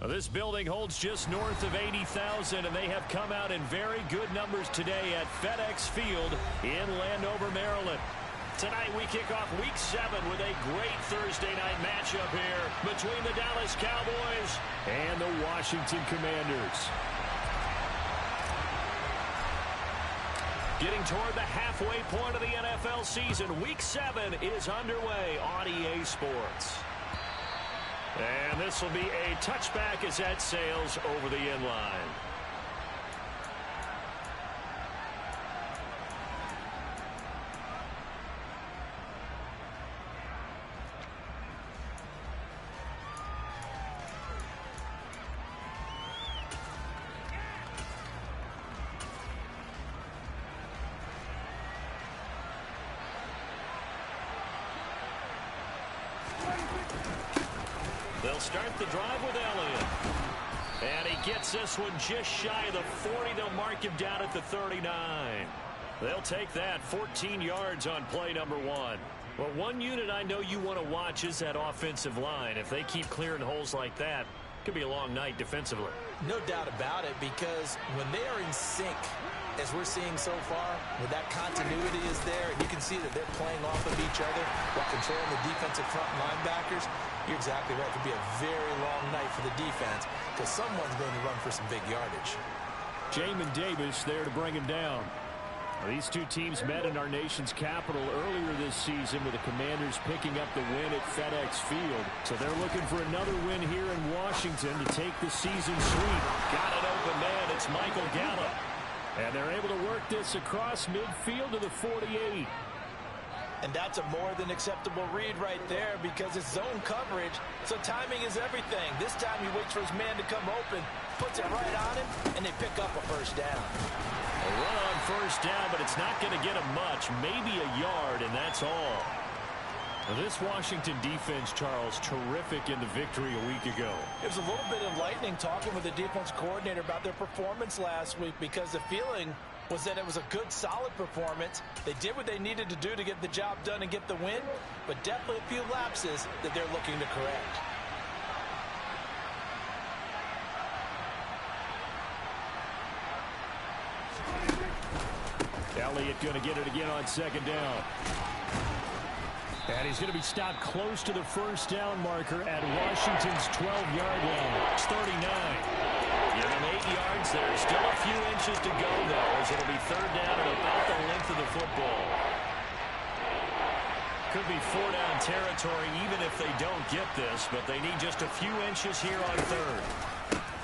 Well, this building holds just north of 80,000, and they have come out in very good numbers today at FedEx Field in Landover, Maryland. Tonight we kick off Week 7 with a great Thursday night matchup here between the Dallas Cowboys and the Washington Commanders. Getting toward the halfway point of the NFL season, Week 7 is underway on EA Sports. And this will be a touchback as that sails over the end line. They'll start the drive with Elliott. And he gets this one just shy of the 40. They'll mark him down at the 39. They'll take that 14 yards on play number 1. Well, one unit I know you want to watch is that offensive line. If they keep clearing holes like that, it could be a long night defensively. No doubt about it, because when they are in sync, as we're seeing so far, when that continuity is there, and you can see that they're playing off of each other while controlling the defensive front linebackers, you're exactly right. It could be a very long night for the defense because someone's going to run for some big yardage. Jamin Davis there to bring him down. Well, these two teams met in our nation's capital earlier this season with the Commanders picking up the win at FedEx Field. So they're looking for another win here in Washington to take the season sweep. Got an open man. It's Michael Gallup. And they're able to work this across midfield to the 48. And that's a more than acceptable read right there because it's zone coverage, so timing is everything. This time he waits for his man to come open, puts it right on him, and they pick up a first down. A run on first down, but it's not going to get him much, maybe a yard, and that's all. Now, this Washington defense, Charles, terrific in the victory a week ago. It was a little bit enlightening talking with the defense coordinator about their performance last week because the feeling was that it was a good, solid performance. They did what they needed to do to get the job done and get the win, but definitely a few lapses that they're looking to correct. Elliott going to get it again on second down. And he's going to be stopped close to the first down marker at Washington's 12-yard line. It's 39. Give him 8 yards there. Still a few inches to go, though, as it'll be third down at about the length of the football. Could be 4-down territory even if they don't get this, but they need just a few inches here on third.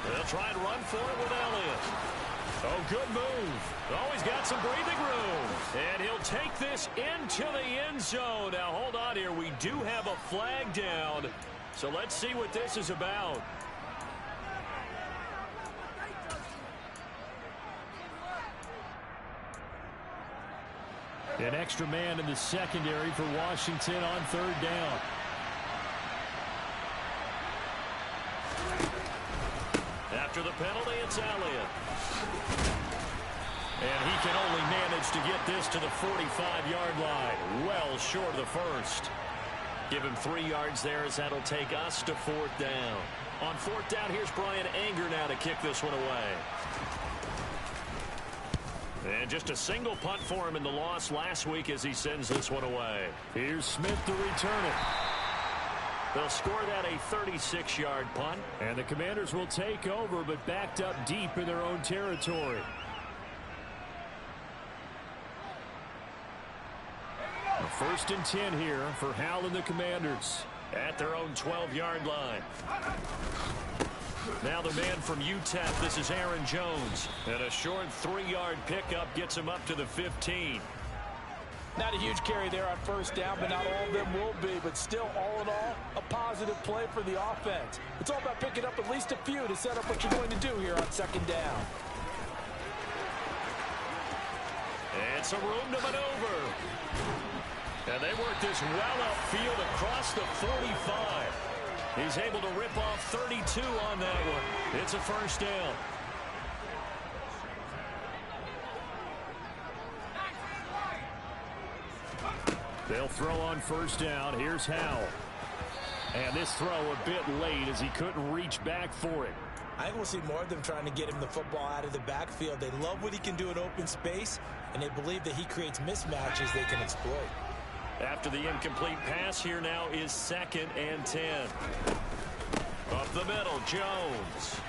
They'll try and run for it with Elliott. Oh, good move. Always got some breathing room. And he'll take this into the end zone. Now, hold on here. We do have a flag down. So let's see what this is about. An extra man in the secondary for Washington on third down. After the penalty, it's Elliott. And he can only manage to get this to the 45-yard line. Well short of the first. Give him 3 yards there as that'll take us to fourth down. On fourth down, here's Brian Anger now to kick this one away. And just a single punt for him in the loss last week as he sends this one away. Here's Smith to return it. They'll score that a 36-yard punt. And the Commanders will take over, but backed up deep in their own territory. First and 10 here for Hal and the Commanders at their own 12-yard line. Now the man from UTEP, this is Aaron Jones. And a short 3-yard pickup gets him up to the 15. Not a huge carry there on first down, but not all of them will be. But still, all in all, a positive play for the offense. It's all about picking up at least a few to set up what you're going to do here on second down. And some room to maneuver. And they work this well upfield across the 45. He's able to rip off 32 on that one. It's a first down. They'll throw on first down. Here's Howell. And this throw a bit late as he couldn't reach back for it. I think we'll see more of them trying to get him the football out of the backfield. They love what he can do in open space, and they believe that he creates mismatches they can exploit. After the incomplete pass, here now is 2nd and 10. Up the middle, Jones.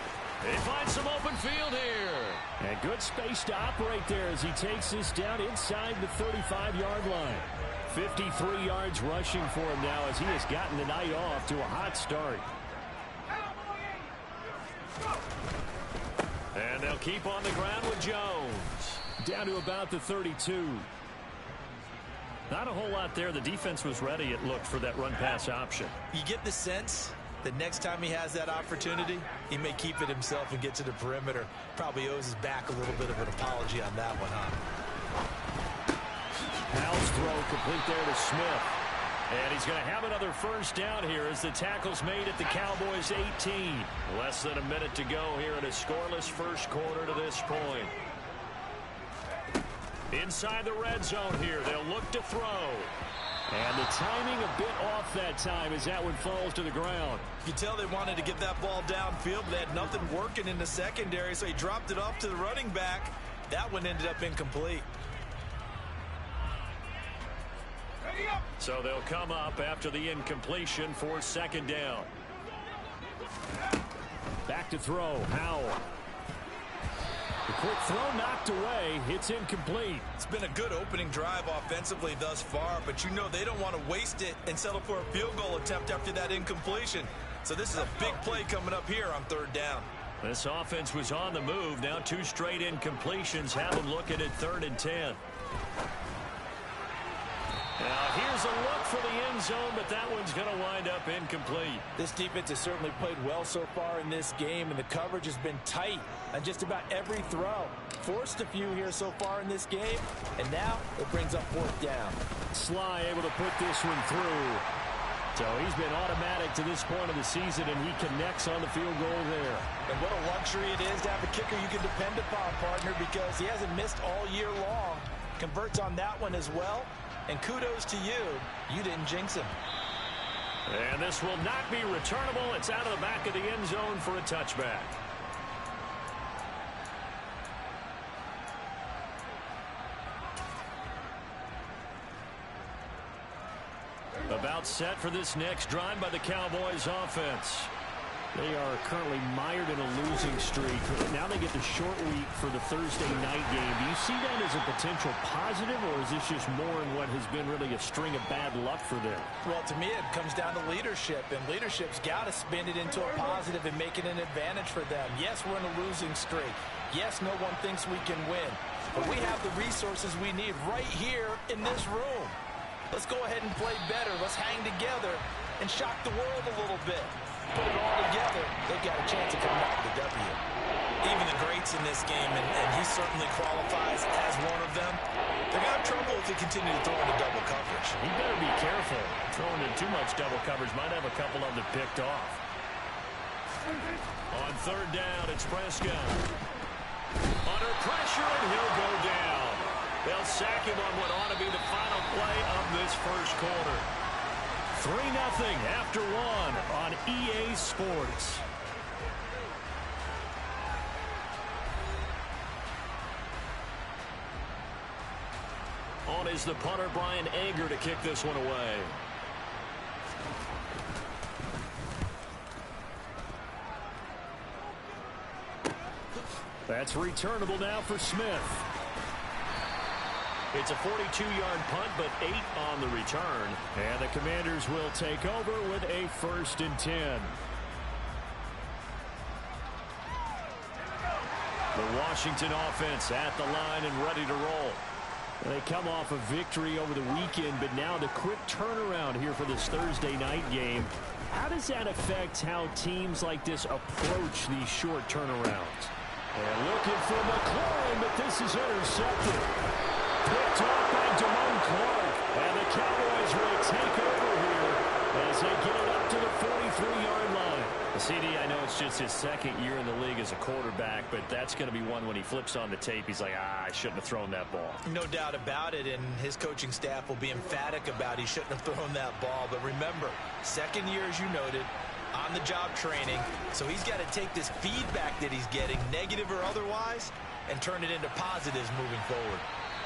He finds some open field here. And good space to operate there as he takes this down inside the 35-yard line. 53 yards rushing for him now as he has gotten the night off to a hot start. And they'll keep on the ground with Jones. Down to about the 32. Not a whole lot there. The defense was ready, it looked, for that run-pass option. You get the sense that next time he has that opportunity, he may keep it himself and get to the perimeter. Probably owes his back a little bit of an apology on that one, huh? Powell's throw complete there to Smith. And he's going to have another first down here as the tackle's made at the Cowboys' 18. Less than a minute to go here in a scoreless first quarter to this point. Inside the red zone here, they'll look to throw. And the timing a bit off that time as that one falls to the ground. You tell they wanted to get that ball downfield, but they had nothing working in the secondary, so he dropped it off to the running back. That one ended up incomplete. So they'll come up after the incompletion for 2nd down. Back to throw, Howell. The quick throw knocked away. It's incomplete. It's been a good opening drive offensively thus far, but you know they don't want to waste it and settle for a field goal attempt after that incompletion. So this is a big play coming up here on 3rd down. This offense was on the move. Now 2 straight incompletions have them looking at 3rd and 10. Now here's a look for the end zone, but that one's going to wind up incomplete. This defense has certainly played well so far in this game, and the coverage has been tight on just about every throw. Forced a few here so far in this game, and now it brings up 4th down. Sly able to put this one through. So he's been automatic to this point of the season, and he connects on the field goal there. And what a luxury it is to have a kicker you can depend upon, partner, because he hasn't missed all year long. Converts on that one as well. And kudos to you. You didn't jinx him. And this will not be returnable. It's out of the back of the end zone for a touchback. About set for this next drive by the Cowboys offense. They are currently mired in a losing streak. Now they get the short week for the Thursday night game. Do you see that as a potential positive, or is this just more in what has been really a string of bad luck for them? Well, to me, it comes down to leadership, and leadership's got to spin it into a positive and make it an advantage for them. Yes, we're in a losing streak. Yes, no one thinks we can win. But we have the resources we need right here in this room. Let's go ahead and play better. Let's hang together and shock the world a little bit. Put it all together, they've got a chance to come back with the W. Even the greats in this game, and he certainly qualifies as one of them, they're going to have trouble if they continue to throw into double coverage. He better be careful. Throwing in too much double coverage might have a couple of them picked off. On 3rd down, it's Prescott. Under pressure, and he'll go down. They'll sack him on what ought to be the final play of this first quarter. 3-0 after 1 on EA Sports. On is the punter, Brian Anger, to kick this one away. That's returnable now for Smith. It's a 42-yard punt, but 8 on the return. And the Commanders will take over with a 1st and 10. The Washington offense at the line and ready to roll. They come off a victory over the weekend, but now the quick turnaround here for this Thursday night game. How does that affect how teams like this approach these short turnarounds? And looking for McLaurin, but this is intercepted. Picked off by Damone Clark. And the Cowboys will take over here as they get it up to the 43-yard line. CD, I know it's just his 2nd year in the league as a quarterback, but that's going to be one when he flips on the tape, he's like, I shouldn't have thrown that ball. No doubt about it, and his coaching staff will be emphatic about he shouldn't have thrown that ball. But remember, second year, as you noted, on-the-job training, so he's got to take this feedback that he's getting, negative or otherwise, and turn it into positives moving forward.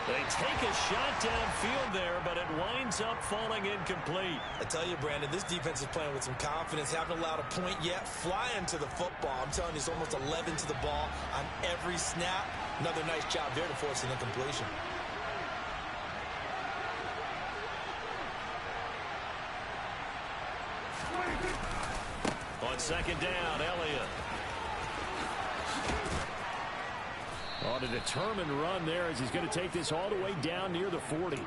They take a shot downfield there, but it winds up falling incomplete. I tell you, Brandon, this defense is playing with some confidence. Haven't allowed a point yet. Flying to the football. I'm telling you, it's almost 11 to the ball on every snap. Another nice job there to force an incompletion. On second down, Elliott. On a determined run there as he's going to take this all the way down near the 40.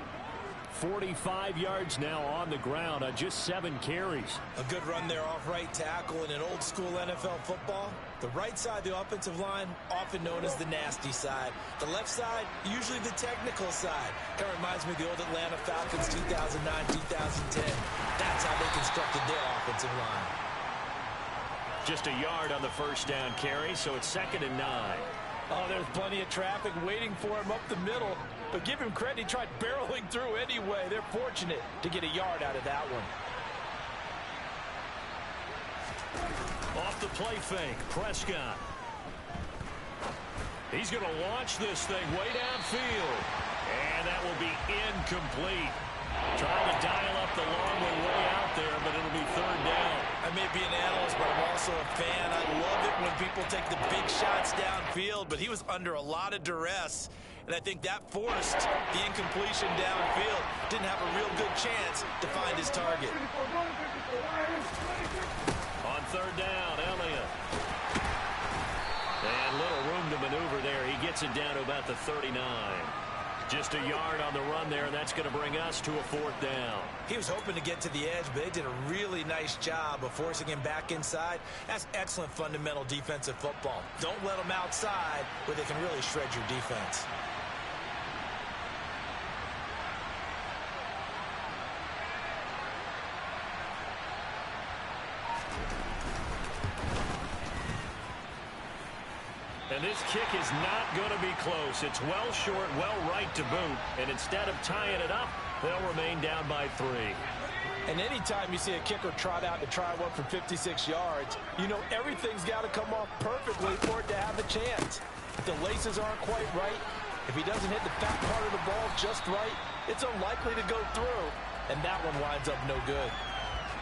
45 yards now on the ground on just 7 carries. A good run there off right tackle in an old school NFL football. The right side of the offensive line, often known as the nasty side. The left side, usually the technical side. Kind of reminds me of the old Atlanta Falcons 2009-2010. That's how they constructed their offensive line. Just a yard on the first down carry, so it's 2nd and 9. Oh, there's plenty of traffic waiting for him up the middle. But give him credit, he tried barreling through anyway. They're fortunate to get a yard out of that one. Off the play fake, Prescott. He's going to launch this thing way downfield. And that will be incomplete. Trying to dial up the long one way out there, but it'll be 3rd down. I may be an analyst, but I'm also a fan. I love it when people take the big shots downfield, but he was under a lot of duress, and I think that forced the incompletion downfield. Didn't have a real good chance to find his target. On 3rd down, Elliott. And little room to maneuver there. He gets it down to about the 39. Just a yard on the run there, and that's going to bring us to a 4th down. He was hoping to get to the edge, but they did a really nice job of forcing him back inside. That's excellent fundamental defensive football. Don't let them outside where they can really shred your defense. And this kick is not going to be close. It's well short, well right to boot. And instead of tying it up, they'll remain down by 3. And anytime you see a kicker trot out to try one from 56 yards, you know everything's got to come off perfectly for it to have a chance. If the laces aren't quite right, if he doesn't hit the fat part of the ball just right, it's unlikely to go through. And that one winds up no good.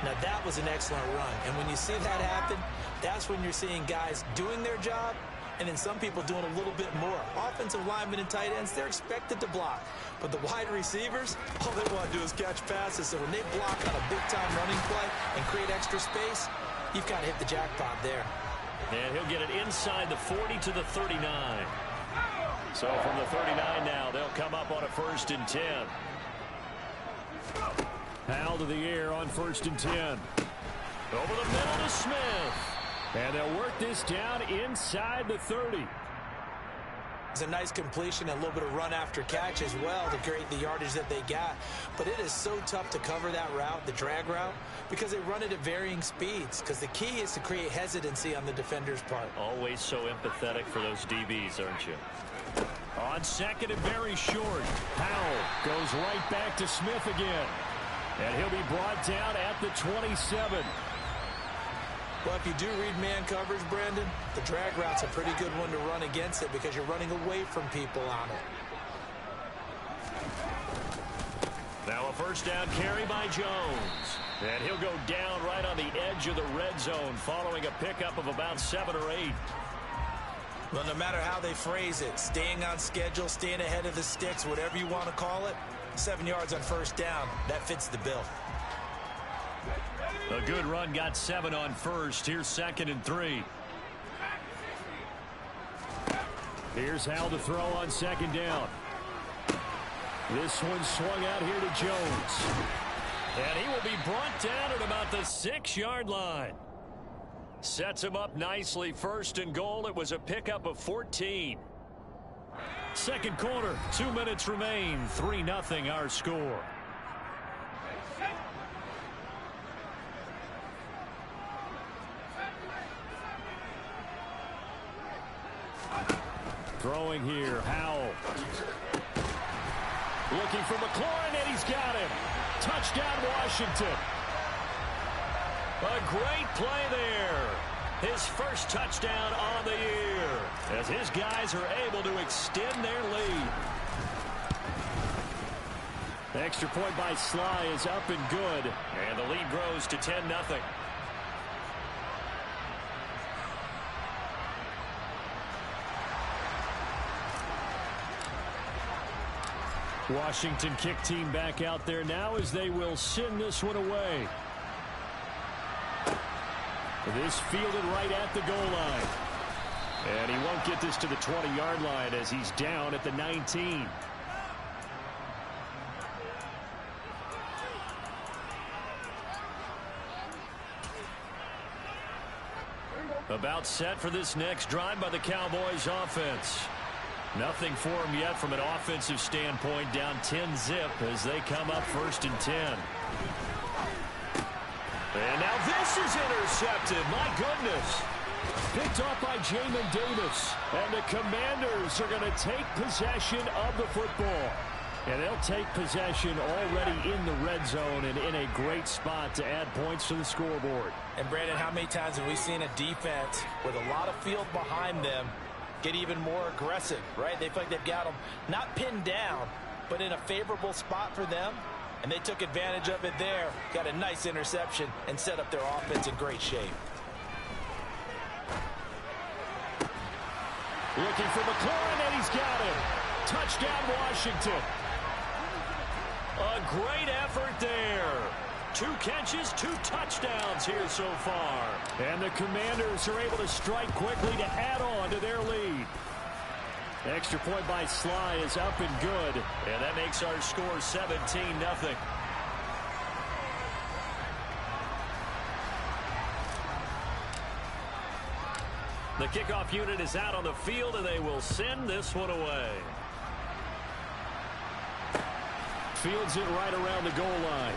Now, that was an excellent run. And when you see that happen, that's when you're seeing guys doing their job, and then some people doing a little bit more. Offensive linemen and tight ends, they're expected to block. But the wide receivers, all they want to do is catch passes. So when they block on a big-time running play and create extra space, you've got to hit the jackpot there. And he'll get it inside the 40 to the 39. So from the 39 now, they'll come up on a 1st and 10. Howell to the air on 1st and 10. Over the middle to Smith. And they'll work this down inside the 30. It's a nice completion and a little bit of run after catch as well to create the yardage that they got. But it is so tough to cover that route, the drag route, because they run it at varying speeds. Because the key is to create hesitancy on the defender's part. Always so empathetic for those DBs, aren't you? On 2nd and very short, Howell goes right back to Smith again. And he'll be brought down at the 27. Well, if you do read man coverage, Brandon, the drag route's a pretty good one to run against it because you're running away from people on it. Now a 1st down carry by Jones. And he'll go down right on the edge of the red zone following a pickup of about 7 or 8. Well, no matter how they phrase it, staying on schedule, staying ahead of the sticks, whatever you want to call it, 7 yards on 1st down, that fits the bill. A good run got 7 on 1st. Here's 2nd and 3. Here's Howell to throw on 2nd down. This one swung out here to Jones. And he will be brought down at about the 6-yard line. Sets him up nicely. 1st and goal. It was a pickup of 14. Second quarter, 2 minutes remain. 3-0 our score. Throwing here, Howell. Looking for McLaurin, and he's got him. Touchdown, Washington. A great play there. His first touchdown on the year, as his guys are able to extend their lead. The extra point by Sly is up and good, and the lead grows to 10-0. Washington kick team back out there now as they will send this one away. This fielded right at the goal line. And he won't get this to the 20-yard line as he's down at the 19. About set for this next drive by the Cowboys offense. Nothing for him yet from an offensive standpoint, down 10-zip as they come up 1st and 10. And now this is intercepted. My goodness. Picked off by Jamin Davis. And the Commanders are going to take possession of the football. And they'll take possession already in the red zone and in a great spot to add points to the scoreboard. And Brandon, how many times have we seen a defense with a lot of field behind them get even more aggressive, right? They feel like they've got them not pinned down, but in a favorable spot for them. And they took advantage of it there. Got a nice interception and set up their offense in great shape. Looking for McLaurin, and he's got him. Touchdown, Washington. A great effort there. 2 catches, 2 touchdowns here so far. And the Commanders are able to strike quickly to add on to their lead. Extra point by Sly is up and good. And that makes our score 17-0. The kickoff unit is out on the field, and they will send this one away. Fields it right around the goal line.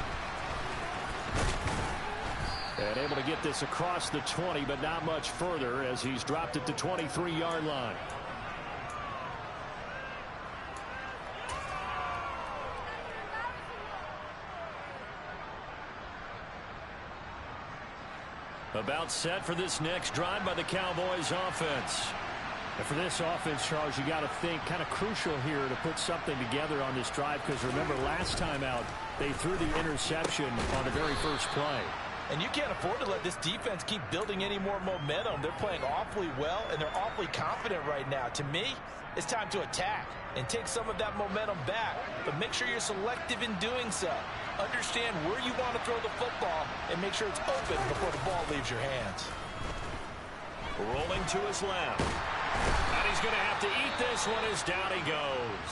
And able to get this across the 20, but not much further as he's dropped it to 23-yard line. About set for this next drive by the Cowboys offense. And for this offense, Charles, you got to think kind of crucial here to put something together on this drive, because remember last time out they threw the interception on the very first play. And you can't afford to let this defense keep building any more momentum. They're playing awfully well, and they're awfully confident right now. To me, it's time to attack and take some of that momentum back. But make sure you're selective in doing so. Understand where you want to throw the football and make sure it's open before the ball leaves your hands. Rolling to his left. And he's going to have to eat this one as down he goes.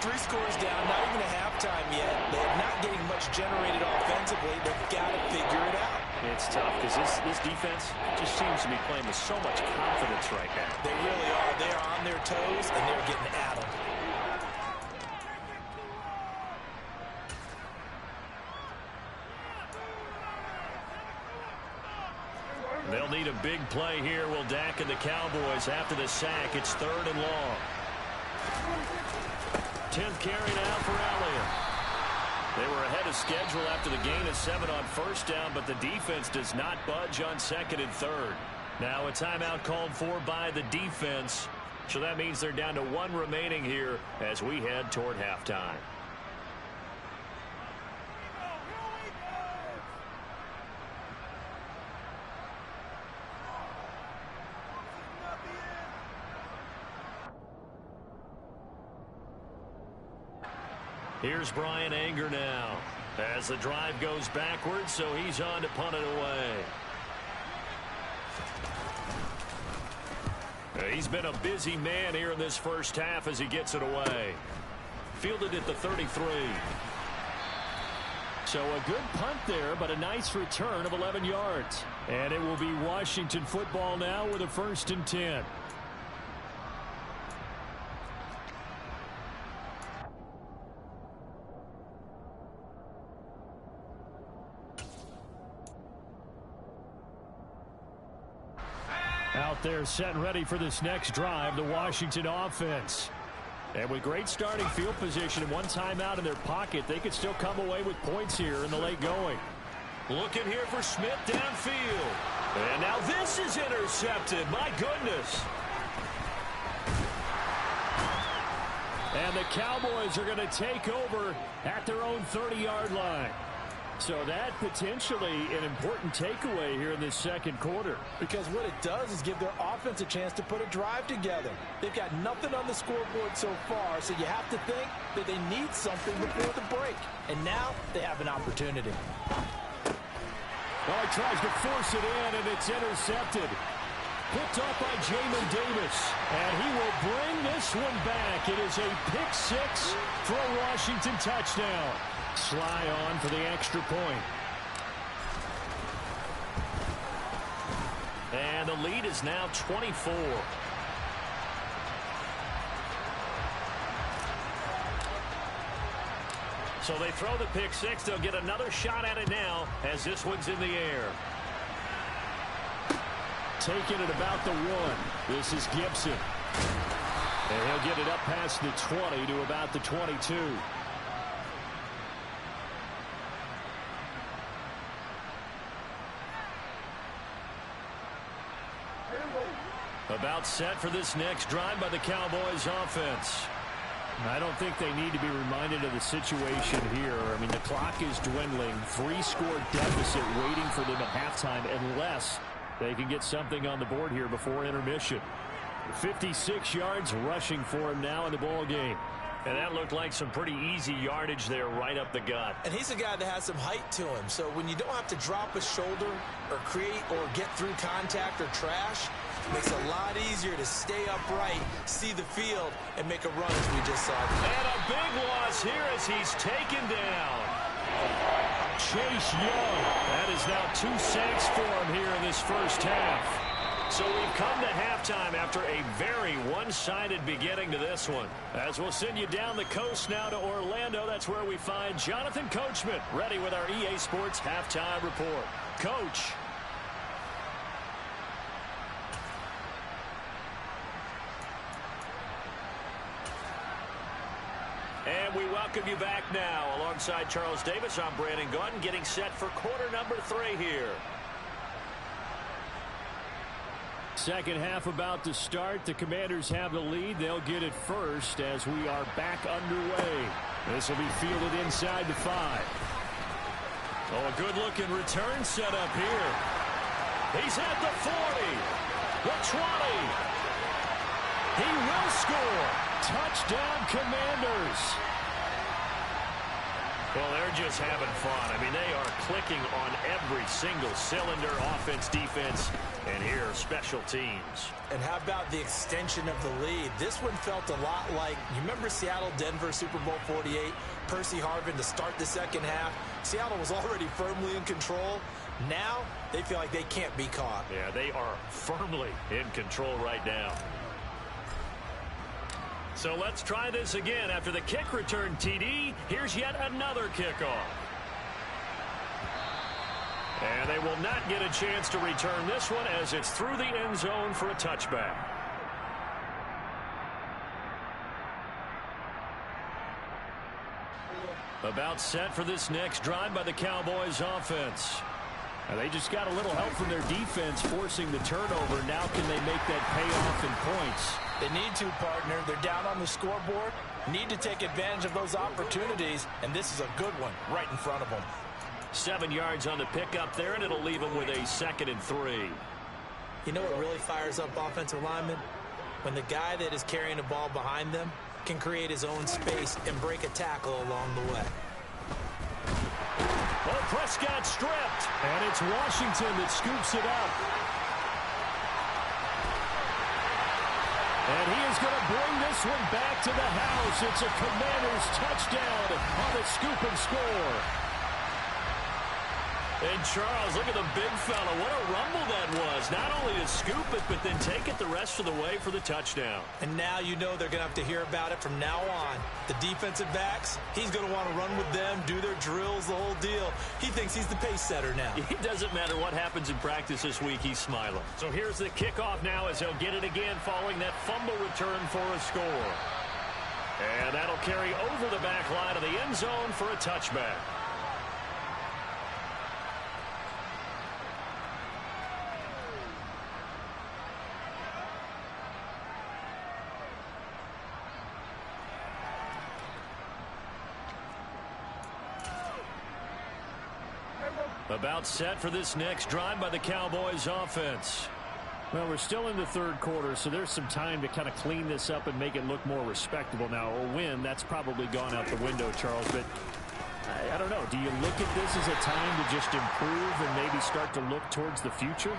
3 scores down, not even a halftime yet. They're not getting much generated offensively. They've got to figure it out. It's tough because this defense just seems to be playing with so much confidence right now. They really are. They are on their toes, and they're getting at them. They'll need a big play here. Will Dak and the Cowboys after the sack. It's 3rd and long. 10th carry now for Elliott. They were ahead of schedule after the gain of 7 on first down, but the defense does not budge on 2nd and 3rd. Now a timeout called for by the defense. So that means they're down to 1 remaining here as we head toward halftime. Here's Brian Anger now as the drive goes backwards, so he's on to punt it away. He's been a busy man here in this first half as he gets it away. Fielded at the 33. So a good punt there, but a nice return of 11 yards. And it will be Washington football now with a 1st and 10. Out They're set and ready for this next drive, the Washington offense. And with great starting field position and one timeout in their pocket, they could still come away with points here in the late going. Looking here for Smith downfield. And now this is intercepted. My goodness. And the Cowboys are going to take over at their own 30-yard line. So that potentially an important takeaway here in this second quarter. Because what it does is give their offense a chance to put a drive together. They've got nothing on the scoreboard so far, so you have to think that they need something before the break. And now they have an opportunity. Well, he tries to force it in, and it's intercepted. Picked up by Jamin Davis. And he will bring this one back. It is a pick six for a Washington touchdown. Sly on for the extra point. And the lead is now 24. So they throw the pick six. They'll get another shot at it now as this one's in the air. Taking it about the one. This is Gibson. And he'll get it up past the 20 to about the 22. About set for this next drive by the Cowboys offense. I don't think they need to be reminded of the situation here. I mean, the clock is dwindling. 3-score deficit waiting for them at halftime unless they can get something on the board here before intermission. 56 yards rushing for him now in the ball game. And that looked like some pretty easy yardage there right up the gut. And he's a guy that has some height to him. So when you don't have to drop a shoulder or create or get through contact or trash, it makes it a lot easier to stay upright, see the field, and make a run as we just saw. And a big loss here as he's taken down. Chase Young. That is now 2 sacks for him here in this first half. So we've come to halftime after a very one-sided beginning to this one. As we'll send you down the coast now to Orlando, that's where we find Jonathan Coachman ready with our EA Sports Halftime Report. Coach. And we welcome you back now. Alongside Charles Davis, I'm Brandon Gunn, getting set for quarter number 3 here. Second half about to start. The Commanders have the lead. They'll get it first as we are back underway. This will be fielded inside the 5. Oh, a good-looking return set up here. He's at the 40, the 20. He will score. Touchdown, Commanders. Well, they're just having fun. I mean, they are clicking on every single cylinder, offense, defense, and here, special teams. And how about the extension of the lead? This one felt a lot like, you remember Seattle-Denver Super Bowl 48? Percy Harvin to start the second half. Seattle was already firmly in control. Now, they feel like they can't be caught. Yeah, they are firmly in control right now. So let's try this again. After the kick return TD, here's yet another kickoff. And they will not get a chance to return this one as it's through the end zone for a touchback. About set for this next drive by the Cowboys offense. Now they just got a little help from their defense forcing the turnover. Now can they make that pay off in points? They need to, partner. They're down on the scoreboard. Need to take advantage of those opportunities, and this is a good one right in front of them. 7 yards on the pickup there, and it'll leave them with a 2nd and 3. You know what really fires up offensive linemen? When the guy that is carrying the ball behind them can create his own space and break a tackle along the way. Oh, Prescott stripped, and it's Washington that scoops it up. And he is going to bring this one back to the house. It's a Commanders touchdown on the scoop and score. And Charles, look at the big fella. What a rumble that was. Not only to scoop it, but then take it the rest of the way for the touchdown. And now you know they're going to have to hear about it from now on. The defensive backs, he's going to want to run with them, do their drills, the whole deal. He thinks he's the pace setter now. It doesn't matter what happens in practice this week, he's smiling. So here's the kickoff now as he'll get it again following that fumble return for a score. And that'll carry over the back line of the end zone for a touchback. About set for this next drive by the Cowboys offense. Well, we're still in the third quarter, so there's some time to kind of clean this up and make it look more respectable. Now, a win, that's probably gone out the window, Charles, but I don't know. Do you look at this as a time to just improve and maybe start to look towards the future?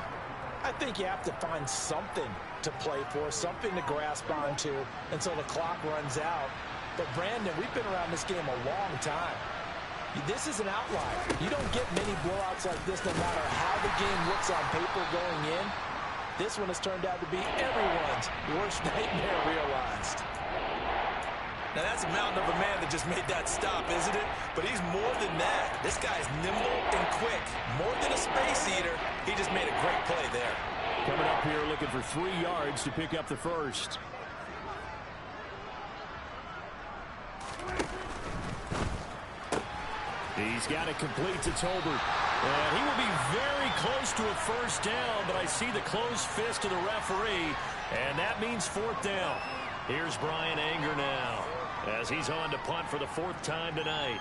I think you have to find something to play for, something to grasp onto until the clock runs out. But, Brandon, we've been around this game a long time. This is an outlier. You don't get many blowouts like this no matter how the game looks on paper going in. This one has turned out to be everyone's worst nightmare realized. Now that's a mountain of a man that just made that stop, isn't it? But he's more than that. This guy's nimble and quick. More than a space eater. He just made a great play there. Coming up here looking for 3 yards to pick up the first. He's got it complete to Tolbert. And he will be very close to a first down, but I see the closed fist of the referee, and that means 4th down. Here's Brian Anger now as he's on to punt for the 4th time tonight.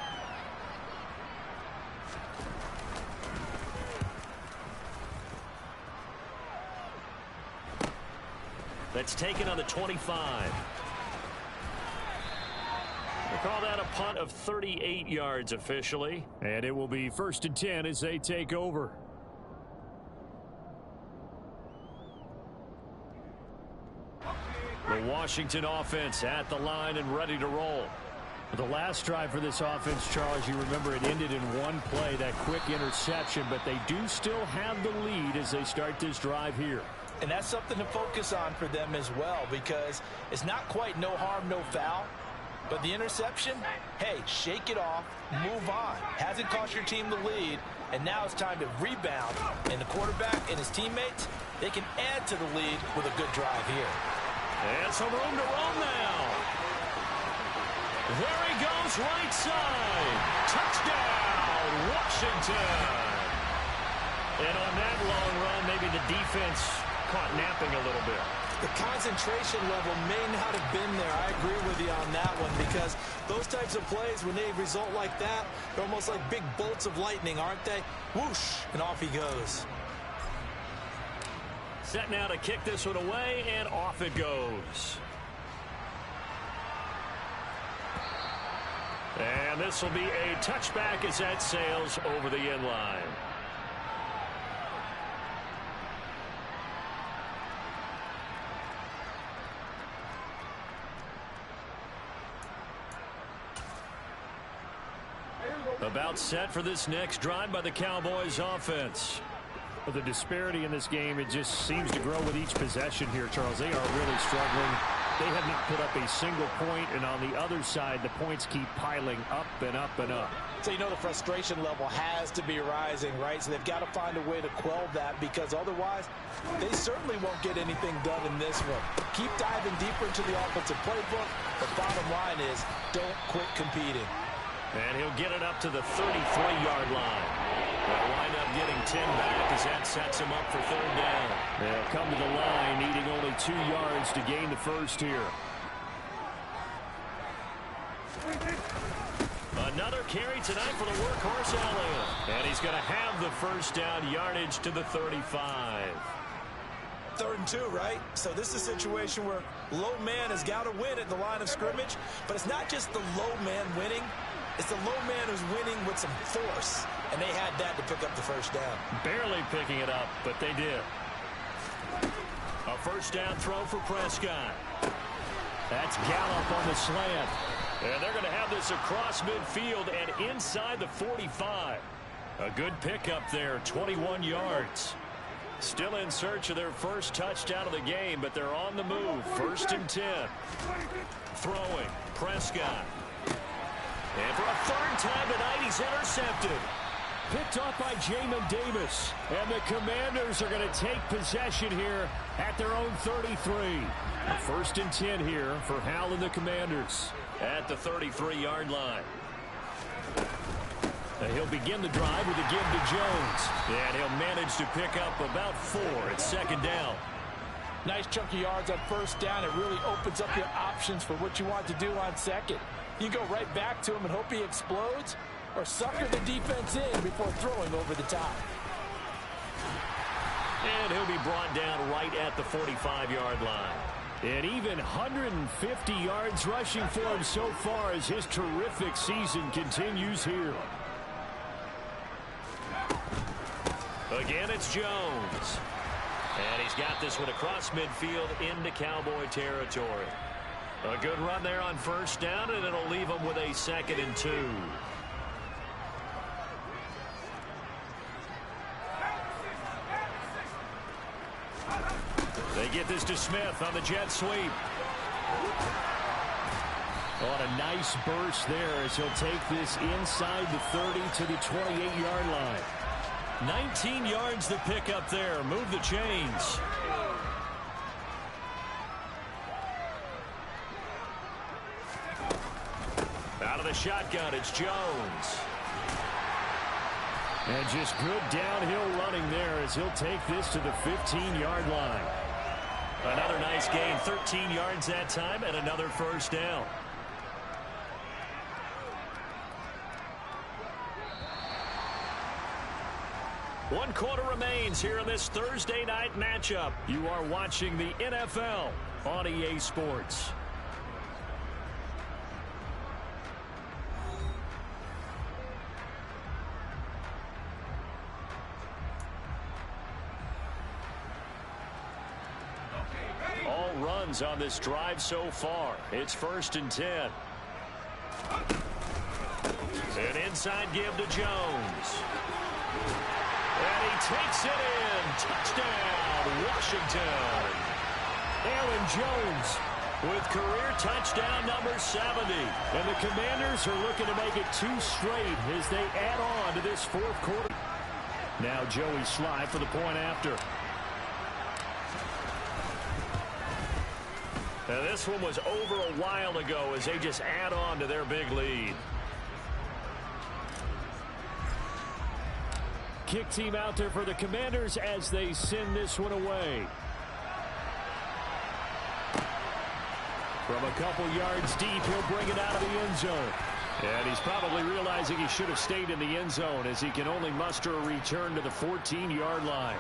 That's taken on the 25. We'll call that a punt of 38 yards officially. And it will be 1st and 10 as they take over. The Washington offense at the line and ready to roll. The last drive for this offense, Charles, you remember it ended in one play, that quick interception, but they do still have the lead as they start this drive here. And that's something to focus on for them as well, because it's not quite no harm, no foul. But the interception, hey, shake it off, move on. Hasn't cost your team the lead, and now it's time to rebound. And the quarterback and his teammates, they can add to the lead with a good drive here. And some room to run now. There he goes, right side. Touchdown, Washington. And on that long run, maybe the defense caught napping a little bit. The concentration level may not have been there. I agree with you on that one, because those types of plays, when they result like that, they're almost like big bolts of lightning, aren't they? Whoosh, and off he goes. Set now to kick this one away, and off it goes. And this will be a touchback as that sails over the end line. About set for this next drive by the Cowboys offense. Well, the disparity in this game, it just seems to grow with each possession here, Charles. They are really struggling. They have not put up a single point, and on the other side, the points keep piling up and up and up. So you know the frustration level has to be rising, right? So they've got to find a way to quell that, because otherwise they certainly won't get anything done in this one. Keep diving deeper into the offensive playbook. The bottom line is don't quit competing. And he'll get it up to the 33-yard line. They'll wind up getting 10 back as that sets him up for 3rd down. They'll come to the line needing only 2 yards to gain the first here. Another carry tonight for the workhorse Elliott. And he's going to have the first down yardage to the 35. 3rd and 2, right? So this is a situation where low man has got to win at the line of scrimmage, but it's not just the low man winning. It's the low man who's winning with some force, and they had that to pick up the first down. Barely picking it up, but they did. A first down throw for Prescott. That's Gallup on the slant. And they're going to have this across midfield and inside the 45. A good pickup there, 21 yards. Still in search of their first touchdown of the game, but they're on the move. 1st and 10. Throwing, Prescott. And for a 3rd time tonight, he's intercepted. Picked off by Jamin Davis. And the Commanders are going to take possession here at their own 33. 1st and 10 here for Hal and the Commanders. At the 33-yard line. He'll begin the drive with a give to Jones. And he'll manage to pick up about 4 at 2nd down. Nice chunk of yards on 1st down. It really opens up your options for what you want to do on 2nd. You go right back to him and hope he explodes, or sucker the defense in before throwing over the top. And he'll be brought down right at the 45-yard line. And even 150 yards rushing for him so far as his terrific season continues here. Again, it's Jones. And he's got this one across midfield into Cowboy territory. A good run there on 1st down, and it'll leave them with a 2nd and 2. They get this to Smith on the jet sweep. On a nice burst there as he'll take this inside the 30 to the 28-yard line. 19 yards the pick up there. Move the chains. Out of the shotgun, it's Jones. And just good downhill running there as he'll take this to the 15-yard line. Another nice gain, 13 yards that time, and another 1st down. One quarter remains here in this Thursday night matchup. You are watching the NFL on EA Sports. All runs on this drive so far. It's 1st and 10. An inside give to Jones. And he takes it in. Touchdown, Washington. Aaron Jones with career touchdown number 70. And the Commanders are looking to make it 2 straight as they add on to this 4th quarter. Now Joey Sly for the point after. Now this one was over a while ago as they just add on to their big lead. Kick team out there for the Commanders as they send this one away. From a couple yards deep, he'll bring it out of the end zone. And he's probably realizing he should have stayed in the end zone as he can only muster a return to the 14-yard line.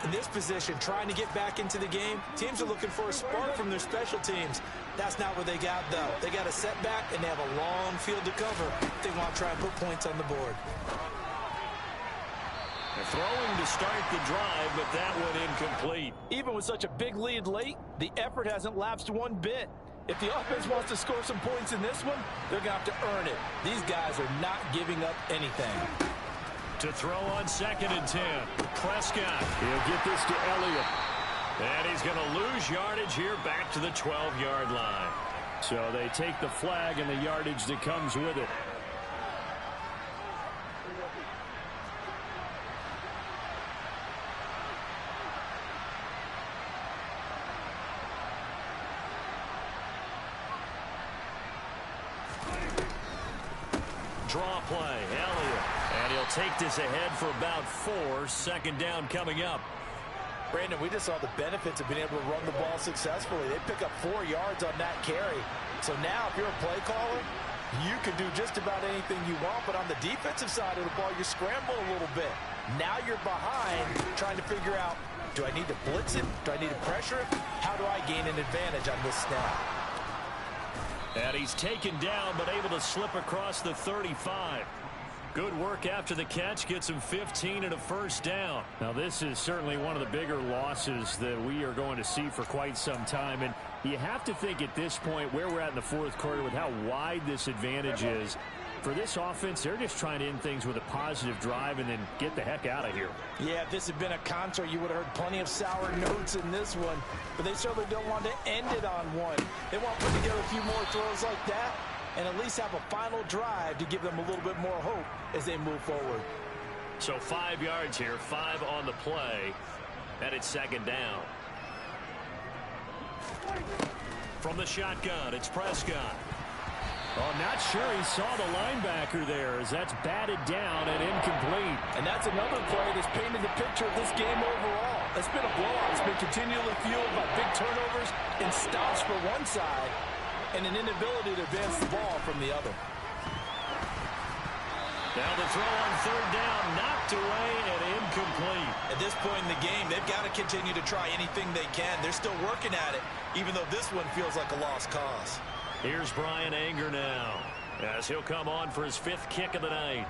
In this position, trying to get back into the game, teams are looking for a spark from their special teams. That's not what they got, though. They got a setback, and they have a long field to cover. They want to try and put points on the board. They're throwing to start the drive, but that one incomplete. Even with such a big lead late, the effort hasn't lapsed one bit. If the offense wants to score some points in this one, they're going to have to earn it. These guys are not giving up anything. To throw on 2nd and 10. Prescott. He'll get this to Elliott. And he's going to lose yardage here back to the 12-yard line. So they take the flag and the yardage that comes with it. Draw play, Elliott. And he'll take this ahead for about 4. 2nd down coming up. Brandon, we just saw the benefits of being able to run the ball successfully. They pick up 4 yards on that carry. So now if you're a play caller, you can do just about anything you want. But on the defensive side of the ball, you scramble a little bit. Now you're behind trying to figure out, do I need to blitz it? Do I need to pressure it? How do I gain an advantage on this snap? And he's taken down, but able to slip across the 35. Good work after the catch. Gets him 15 and a 1st down. Now, this is certainly one of the bigger losses that we are going to see for quite some time. And you have to think at this point, where we're at in the 4th quarter with how wide this advantage is, For this offense, they're just trying to end things with a positive drive and then get the heck out of here. Yeah, if this had been a concert, you would have heard plenty of sour notes in this one. But they certainly don't want to end it on one. They want to put together a few more throws like that and at least have a final drive to give them a little bit more hope as they move forward. So 5 yards here, 5 on the play, and it's second down. From the shotgun, it's Prescott. Oh, not sure he saw the linebacker there as that's batted down and incomplete. And that's another play that's painted the picture of this game overall. It's been a blowout. It's been continually fueled by big turnovers and stops for one side and an inability to advance the ball from the other. Now the throw on third down, knocked away and incomplete. At this point in the game, they've got to continue to try anything they can. They're still working at it, even though this one feels like a lost cause. Here's Brian Anger now, as he'll come on for his 5th kick of the night.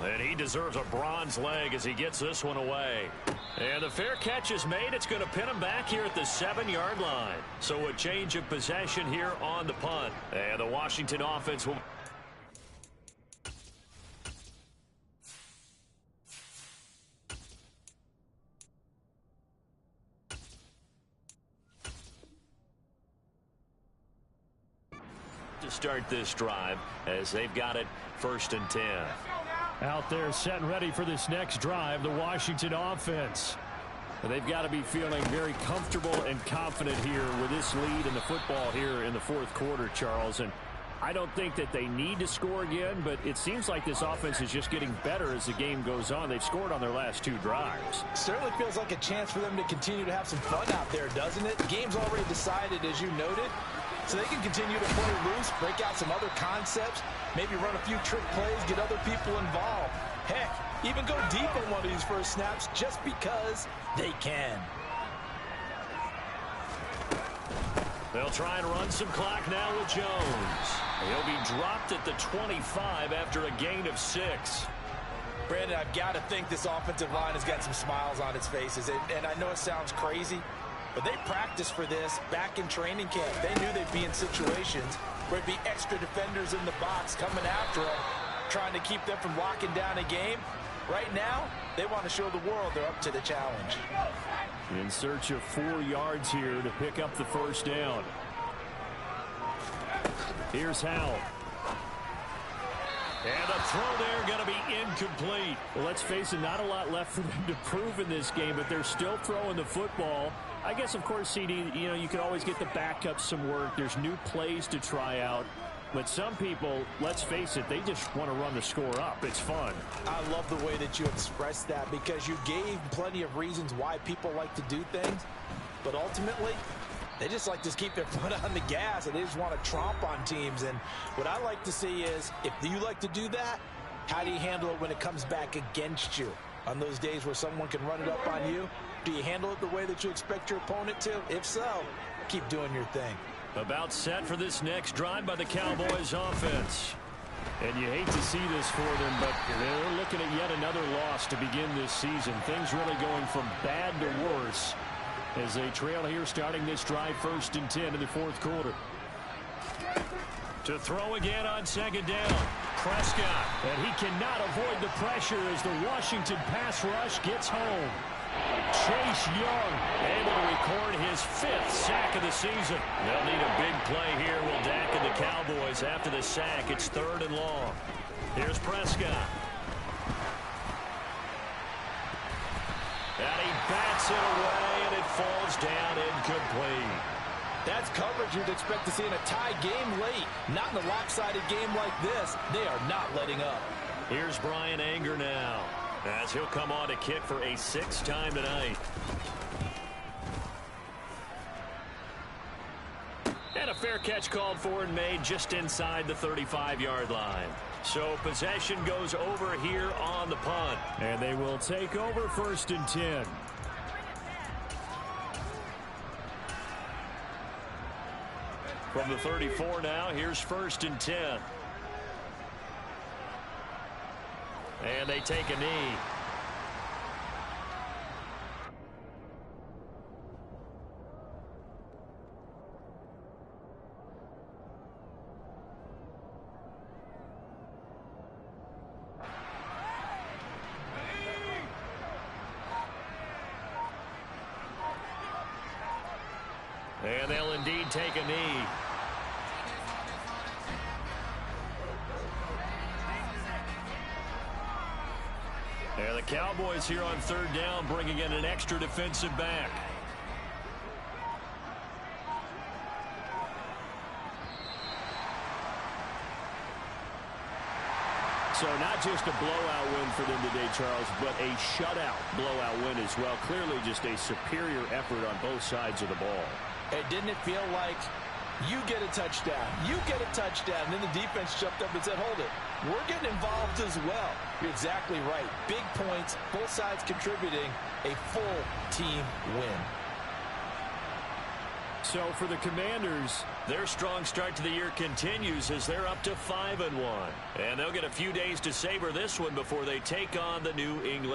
And he deserves a bronze leg as he gets this one away. And the fair catch is made. It's going to pin him back here at the 7-yard line. So a change of possession here on the punt. And the Washington offense will... to start this drive as they've got it 1st and 10. Out there set and ready for this next drive, the Washington offense. They've got to be feeling very comfortable and confident here with this lead in the football here in the 4th quarter, Charles. And I don't think that they need to score again, but it seems like this offense is just getting better as the game goes on. They've scored on their last 2 drives. Certainly feels like a chance for them to continue to have some fun out there, doesn't it? The game's already decided, as you noted. So they can continue to play loose, break out some other concepts, maybe run a few trick plays, get other people involved. Heck, even go deep on one of these first snaps just because they can. They'll try and run some clock now with Jones. He'll be dropped at the 25 after a gain of 6. Brandon, I've got to think this offensive line has got some smiles on its faces. And I know it sounds crazy, but they practiced for this back in training camp. They knew they'd be in situations where it'd be extra defenders in the box coming after them, trying to keep them from locking down a game. Right now, they want to show the world they're up to the challenge. In search of 4 yards here to pick up the first down. Here's Howell. And the throw there going to be incomplete. Well, let's face it, not a lot left for them to prove in this game, but they're still throwing the football. I guess, of course, CD, you can always get the backups some work. There's new plays to try out. But some people, let's face it, they just want to run the score up. It's fun. I love the way that you expressed that because you gave plenty of reasons why people like to do things. But ultimately, they just like to keep their foot on the gas and they just want to tromp on teams. And what I like to see is, if you like to do that, how do you handle it when it comes back against you? On those days where someone can run it up on you, do you handle it the way that you expect your opponent to? If so, keep doing your thing. About set for this next drive by the Cowboys offense. And you hate to see this for them, but they're looking at yet another loss to begin this season. Things really going from bad to worse as they trail here starting this drive 1st and 10 in the 4th quarter. To throw again on 2nd down. Prescott. And he cannot avoid the pressure as the Washington pass rush gets home. Chase Young able to record his 5th sack of the season. They'll need a big play here. Will Dak and the Cowboys after the sack. It's 3rd and long. Here's Prescott. And he bats it away, and it falls down incomplete. That's coverage you'd expect to see in a tie game late. Not in a lopsided game like this. They are not letting up. Here's Brian Anger now, as he'll come on to kick for a 6th time tonight. And a fair catch called for and made just inside the 35-yard line. So possession goes over here on the punt. And they will take over 1st and 10. From the 34 now, here's 1st and 10. And they take a knee. And they'll indeed take a knee. And the Cowboys here on third down bringing in an extra defensive back. So not just a blowout win for them today, Charles, but a shutout blowout win as well. Clearly just a superior effort on both sides of the ball. Hey, didn't it feel like you get a touchdown, you get a touchdown, and then the defense jumped up and said, hold it, we're getting involved as well. You're exactly right. Big points, both sides contributing, a full team win. So for the Commanders, their strong start to the year continues as they're up to 5-1. And they'll get a few days to savor this one before they take on the New England